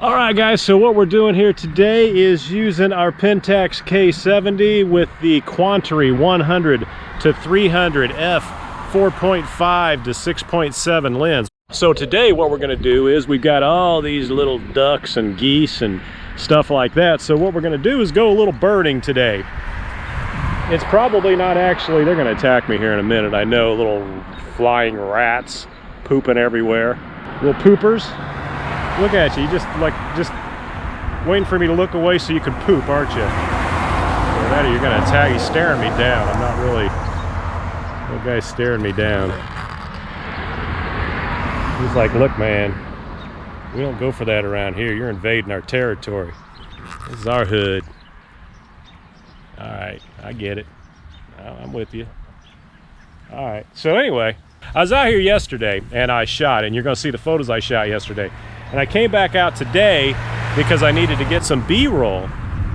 All right, guys, so what we're doing here today is using our Pentax K-70 with the Quantaray 100 to 300 f 4.5 to 6.7 lens. So today what we're going to do is we've got all these little ducks and geese and stuff like that. So what we're going to do is go a little birding today. It's probably not actually, they're going to attack me here in a minute. I know, little flying rats pooping everywhere. Little poopers. Look at you, just waiting for me to look away so you can poop, aren't you? Or that, or you're gonna attack. He's staring me down. I'm not really, that guy's staring me down. He's like, look man, we don't go for that around here. You're invading our territory. This is our hood. All right, I get it. I'm with you. All right, so anyway, I was out here yesterday and I shot, and you're gonna see the photos I shot yesterday. And I came back out today because I needed to get some B-roll.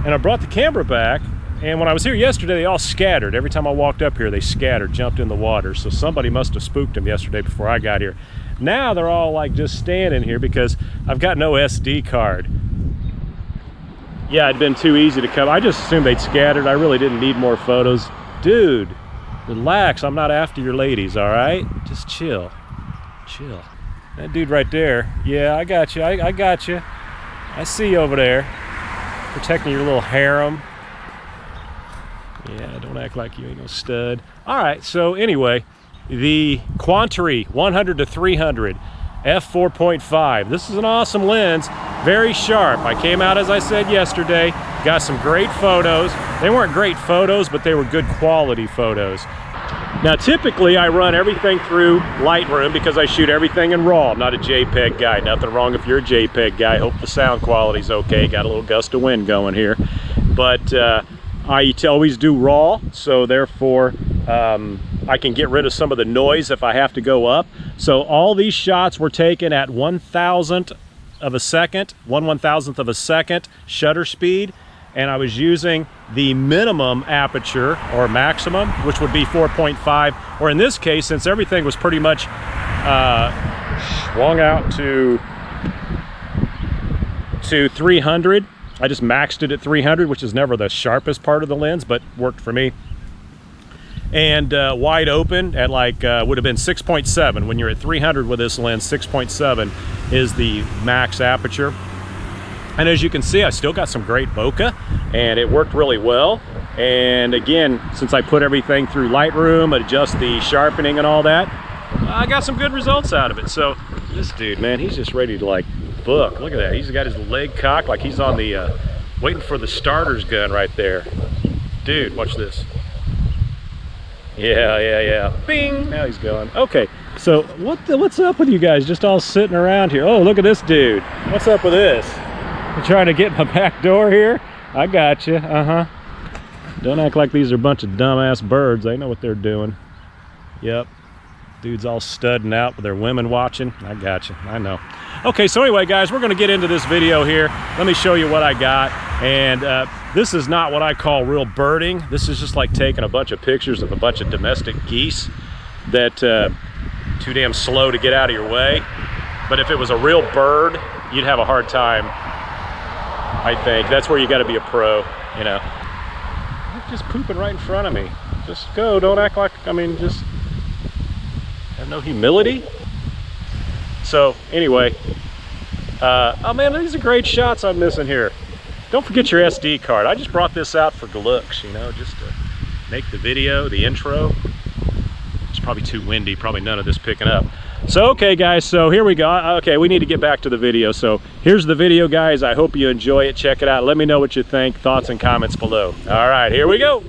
And I brought the camera back, and when I was here yesterday, they all scattered. Every time I walked up here, they scattered, jumped in the water. So somebody must have spooked them yesterday before I got here. Now they're all like just standing here because I've got no SD card. Yeah, it'd been too easy to come. I just assumed they'd scattered. I really didn't need more photos. Dude, relax, I'm not after your ladies, all right? Just chill, chill. That dude right there, yeah, I got you, I got you. I see you over there, protecting your little harem. Yeah, don't act like you ain't no stud. All right, so anyway, the Quantaray 100 to 300 f 4.5. This is an awesome lens, very sharp. I came out, as I said yesterday, got some great photos. They weren't great photos, but they were good quality photos. Now typically I run everything through Lightroom because I shoot everything in RAW. I'm not a JPEG guy. Nothing wrong if you're a JPEG guy. Hope the sound quality's okay. Got a little gust of wind going here. But I always do RAW, so therefore I can get rid of some of the noise if I have to go up. So all these shots were taken at 1/1000th of a second, 1/1000th of a second shutter speed. And I was using the minimum aperture, or maximum, which would be 4.5, or in this case, since everything was pretty much swung out to 300, I just maxed it at 300, which is never the sharpest part of the lens, but worked for me. And wide open at like, would have been 6.7. When you're at 300 with this lens, 6.7 is the max aperture. And as you can see, I still got some great bokeh, and it worked really well. And again, since I put everything through Lightroom, adjust the sharpening and all that, I got some good results out of it. So this dude, man, he's just ready to like book. Look at that. He's got his leg cocked like he's on the, waiting for the starter's gun right there. Dude, watch this. Yeah. Bing, now he's going. Okay, so what's up with you guys just all sitting around here? Oh, look at this dude. What's up with this? You trying to get my back door here? I got you. Don't act like these are a bunch of dumbass birds. They know what they're doing. Yep. Dudes all studding out with their women watching. I got you. I know. Okay, so anyway, guys, we're going to get into this video here. Let me show you what I got. And this is not what I call real birding. This is just like taking a bunch of pictures of a bunch of domestic geese that too damn slow to get out of your way. But if it was a real bird, you'd have a hard time. I think that's where you got to be a pro, you know. You're just pooping right in front of me. Just go. Don't act like, I mean, just have no humility. So anyway, oh man, these are great shots I'm missing here. Don't forget your SD card. I just brought this out for the looks, you know, just to make the video, the intro. It's probably too windy, probably none of this picking up. So okay guys, so here we go. Okay, we need to get back to the video. So here's the video, guys. I hope you enjoy it. Check it out. Let me know what you think. Thoughts and comments below. All right, here we go.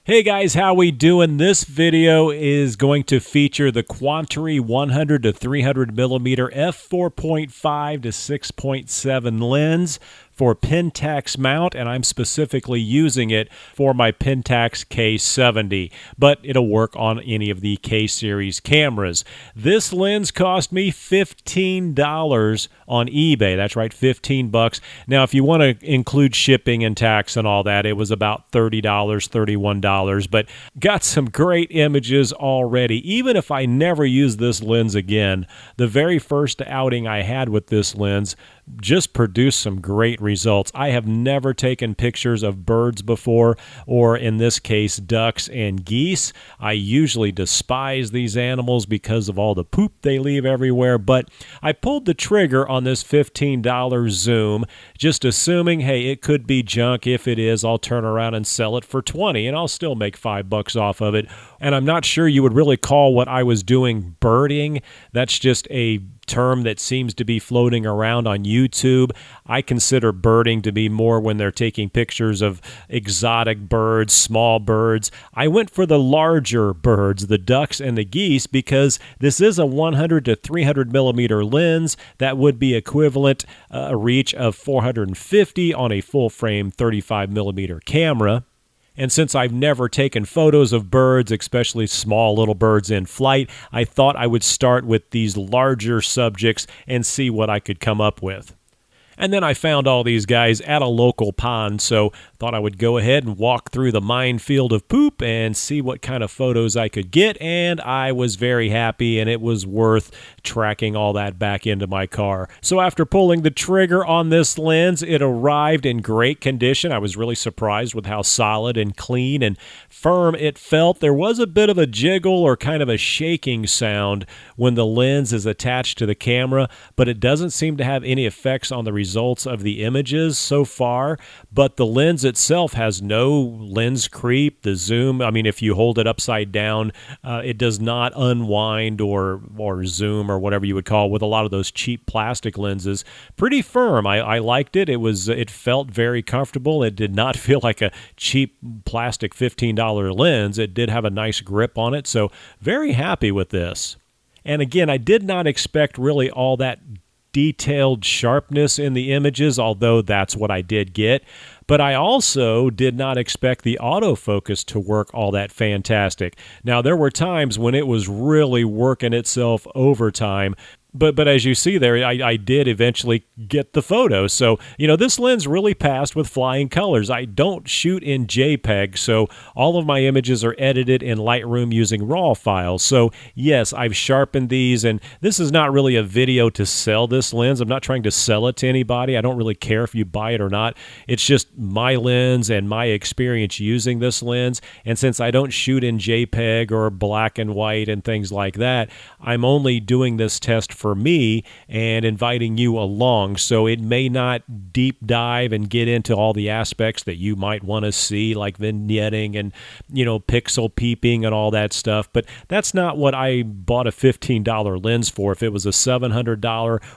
Hey guys, how we doing? This video is going to feature the Quantaray 100 to 300 millimeter f 4.5 to 6.7 lens for Pentax mount, and I'm specifically using it for my Pentax K-70, but it'll work on any of the K-series cameras. This lens cost me $15 on eBay. That's right, 15 bucks. Now, if you want to include shipping and tax and all that, it was about $30, $31, but got some great images already. Even if I never use this lens again, the very first outing I had with this lens, just produced some great results. I have never taken pictures of birds before, or in this case, ducks and geese. I usually despise these animals because of all the poop they leave everywhere, but I pulled the trigger on this $15 zoom, just assuming, hey, it could be junk. If it is, I'll turn around and sell it for $20, and I'll still make $5 off of it. And I'm not sure you would really call what I was doing birding. That's just a term that seems to be floating around on YouTube. I consider birding to be more when they're taking pictures of exotic birds, small birds. I went for the larger birds, the ducks and the geese, because this is a 100 to 300 millimeter lens that would be equivalent a reach of 450 on a full frame 35 millimeter camera. And since I've never taken photos of birds, especially small little birds in flight, I thought I would start with these larger subjects and see what I could come up with. And then I found all these guys at a local pond, so thought I would go ahead and walk through the minefield of poop and see what kind of photos I could get, and I was very happy, and it was worth tracking all that back into my car. So after pulling the trigger on this lens, it arrived in great condition. I was really surprised with how solid and clean and firm it felt. There was a bit of a jiggle or kind of a shaking sound when the lens is attached to the camera, but it doesn't seem to have any effects on the results of the images so far. But the lens itself has no lens creep. The zoom, I mean, if you hold it upside down, it does not unwind or zoom or whatever you would call with a lot of those cheap plastic lenses. Pretty firm. I liked it. It felt very comfortable. It did not feel like a cheap plastic $15 lens. It did have a nice grip on it, so very happy with this. And again, I did not expect really all that detailed sharpness in the images, although that's what I did get. But I also did not expect the autofocus to work all that fantastic. Now, there were times when it was really working itself overtime. But as you see there, I did eventually get the photo. So, this lens really passed with flying colors. I don't shoot in JPEG, so all of my images are edited in Lightroom using RAW files. So, yes, I've sharpened these, and this is not really a video to sell this lens. I'm not trying to sell it to anybody. I don't really care if you buy it or not. It's just my lens and my experience using this lens. And since I don't shoot in JPEG or black and white and things like that, I'm only doing this test for me and inviting you along, so it may not deep dive and get into all the aspects that you might want to see, like vignetting and pixel peeping and all that stuff. But that's not what I bought a $15 lens for. If it was a $700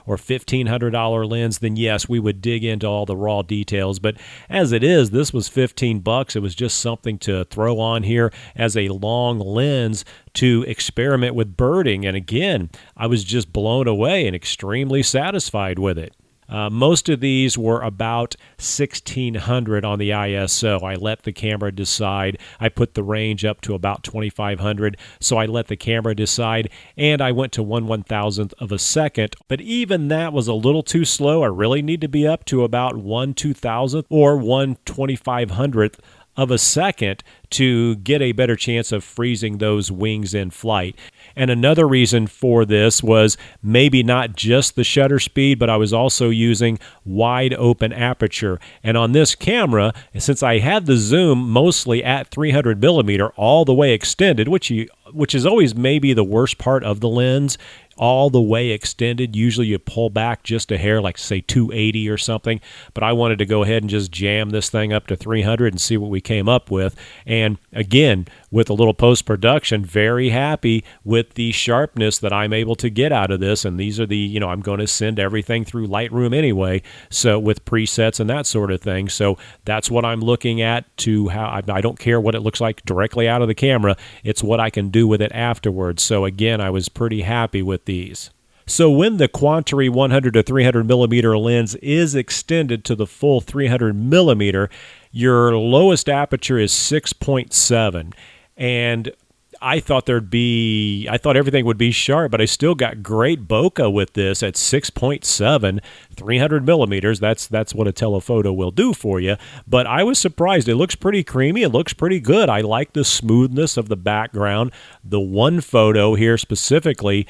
or $1,500 lens, then yes, we would dig into all the raw details. But as it is, this was $15. It was just something to throw on here as a long lens to experiment with birding. And again, I was just blown away and extremely satisfied with it. Most of these were about 1600 on the ISO. I let the camera decide. I put the range up to about 2500, so I let the camera decide, and I went to 1/1000th of a second. But even that was a little too slow. I really need to be up to about 1/2000th or 1/2500th of a second to get a better chance of freezing those wings in flight. And another reason for this was maybe not just the shutter speed, but I was also using wide open aperture. And on this camera, since I had the zoom mostly at 300 millimeter all the way extended, which is always maybe the worst part of the lens, all the way extended. Usually you pull back just a hair, like say 280 or something, but I wanted to go ahead and just jam this thing up to 300 and see what we came up with. And again, with a little post-production, very happy with the sharpness that I'm able to get out of this. And these are the, I'm going to send everything through Lightroom anyway, so with presets and that sort of thing. So that's what I'm looking at to how I don't care what it looks like directly out of the camera. It's what I can do with it afterwards. So again, I was pretty happy with these. So when the Quantaray 100 to 300 millimeter lens is extended to the full 300 millimeter, your lowest aperture is 6.7. And I thought everything would be sharp, but I still got great bokeh with this at 6.7, 300 millimeters. That's what a telephoto will do for you. But I was surprised. It looks pretty creamy. It looks pretty good. I like the smoothness of the background. The one photo here specifically,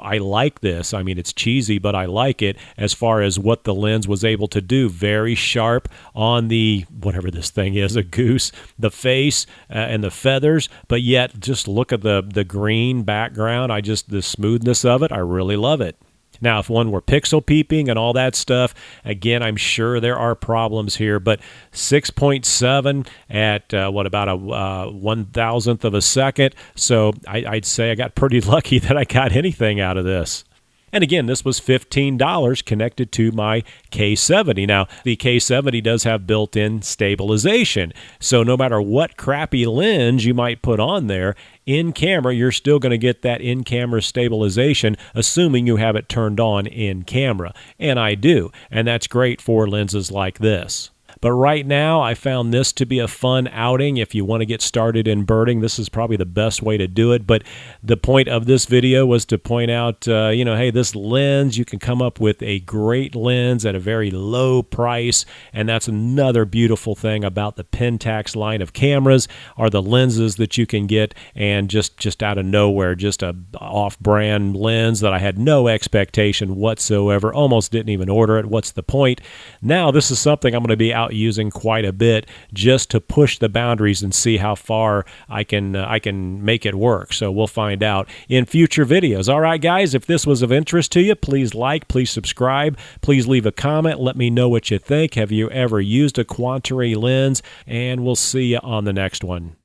I like this. I mean, it's cheesy, but I like it as far as what the lens was able to do. Very sharp on the, whatever this thing is, a goose, the face and the feathers, but yet just look at the green background. The smoothness of it, I really love it. Now, if one were pixel peeping and all that stuff, again, I'm sure there are problems here, but 6.7 at about a 1,000th of a second. So I'd say I got pretty lucky that I got anything out of this. And again, this was $15 connected to my K-70. Now, the K-70 does have built-in stabilization. So no matter what crappy lens you might put on there, in camera, you're still going to get that in-camera stabilization, assuming you have it turned on in camera. And I do. And that's great for lenses like this. But right now, I found this to be a fun outing. If you want to get started in birding, this is probably the best way to do it. But the point of this video was to point out, hey, this lens, you can come up with a great lens at a very low price. And that's another beautiful thing about the Pentax line of cameras, are the lenses that you can get, and just out of nowhere, just a off-brand lens that I had no expectation whatsoever, almost didn't even order it. What's the point? Now, this is something I'm going to be out using quite a bit just to push the boundaries and see how far I can make it work. So we'll find out in future videos. All right, guys, if this was of interest to you, please like, please subscribe, please leave a comment. Let me know what you think. Have you ever used a Quantaray lens? And we'll see you on the next one.